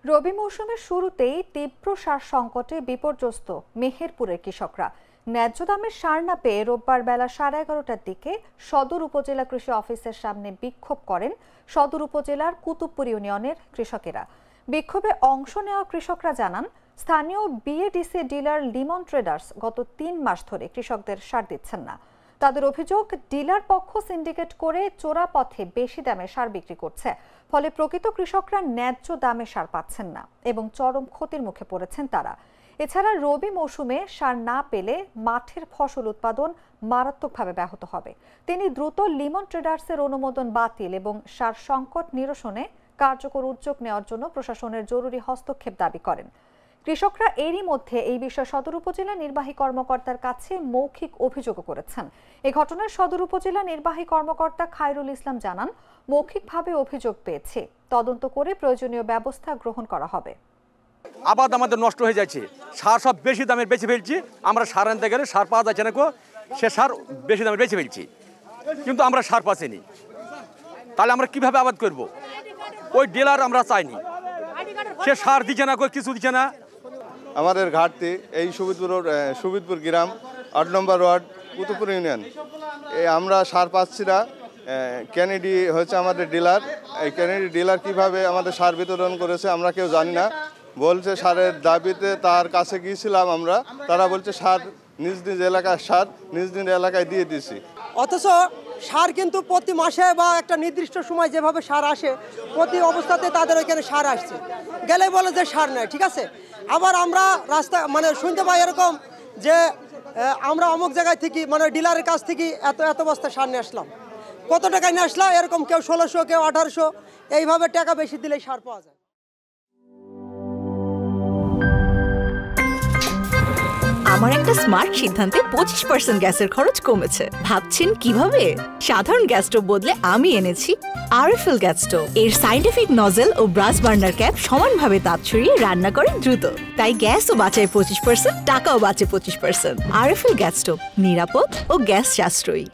রবি মৌসুমের শুরুতেই তীব্র সার সংকটে বিপর্যস্ত মেহেরপুরের কৃষকরা। ন্যায্য দামের সার না পেয়ে রোববার বেলা 11:30টার দিকে সদর উপজেলা কৃষি অফিসের সামনে বিক্ষোভ করেন সদর উপজেলার কুতুবপুর ইউনিয়নের কৃষকেরা। বিক্ষোভে অংশ নেওয়া কৃষকরা জানান, স্থানীয় বিএডিসি ডিলার লিমন ট্রেডার্স গত 3 মাস ধরে কৃষকদের সার দিচ্ছেন না। তাদের অভিযোগ, ডিলার পক্ষ সিন্ডিকেট করে চোরা পথে বেশি দামে সার বিক্রি করছে, ফলে প্রকৃত কৃষকরা ন্যায্য দামে সার পাচ্ছেন না এবং চরম ক্ষতির মুখে পড়েছেন তারা। এছাড়া রবি মৌসুমে সার না পেলে মাঠের ফসল উৎপাদন মারাত্মকভাবে ব্যাহত হবে। তিনি দ্রুত লিমন ট্রেডার্সের অনুমোদন বাতিল এবং সার সংকট নিরসনে কার্যকর উদ্যোগ নেওয়ার জন্য প্রশাসনের জরুরি হস্তক্ষেপ দাবি করেন। কৃষকরা এরই মধ্যে এই বিষয়ে সদর উপজেলা নির্বাহী কর্মকর্তার কাছে মৌখিক অভিযোগও করেছেন। এই ঘটনায় সদর উপজেলা নির্বাহী কর্মকর্তা খায়রুল ইসলাম জানান, মৌখিকভাবে অভিযোগ পেয়েছে, তদন্ত করে প্রয়োজনীয় ব্যবস্থা গ্রহণ করা হবে। আবাদ আমাদের নষ্ট হয়ে যাচ্ছে, সার সব বেশি দামে বেশি ফেলছি। আমরা সার আনতে গেলে সার পাওয়া যাচ্ছে না, সে সার বেশি দামে বেশি ফেলছি, কিন্তু আমরা সার পাচ্ছিনি। তাহলে আমরা কিভাবে আবাদ করব? ওই ডিলার আমরা চাইনি, সে সার দিচ্ছে না, কিছু দিচ্ছে না। আমাদের ঘাটতি এই সুবিদপুর গ্রাম 8 নম্বর ওয়ার্ড কুতুবপুর ইউনিয়ন, আমরা সার পাচ্ছি না। কেনেডি হচ্ছে আমাদের ডিলার। এই কেনেডি ডিলার কিভাবে আমাদের সার বিতরণ করেছে আমরা কেউ জানি না। বলছে সারের দাবিতে তার কাছে গিয়েছিলাম আমরা, তারা বলছে সার নিজ নিজ এলাকায় সার নিজ নিজ এলাকায় দিয়ে দিয়েছি। অথচ সার কিন্তু প্রতি মাসে বা একটা নির্দিষ্ট সময় যেভাবে সার আসে, প্রতি অবস্থাতে তাদের ওইখানে সার আসছে, গেলে বলে যে সার নেই, ঠিক আছে। আবার আমরা রাস্তা শুনতে পাই এরকম যে আমরা অমুক জায়গায় থেকে ডিলারের কাছ থেকে এত বস্তা সার নিয়ে আসলাম। কত টাকায় নিয়ে আসলাম? এরকম কেউ 1600, কেউ 1800, এইভাবে টাকা বেশি দিলেই সার পাওয়া যায়। আমার একটা স্মার্ট সিদ্ধান্তে 25% গ্যাসের খরচ কমেছে। ভাবছেন কিভাবে? সাধারণ গ্যাস স্টোভ বদলে আমি এনেছি আরএফএল গ্যাস স্টোভ। এর সাইন্টিফিক নজল ও ব্রাস বার্নার ক্যাপ সমানভাবে তাপ ছড়িয়ে রান্না করে দ্রুত, তাই গ্যাসও বাঁচায় 25%, টাকাও বাঁচে 25%। আরএফএল গ্যাস স্টোভ নিরাপদ ও গ্যাস সাশ্রয়ী।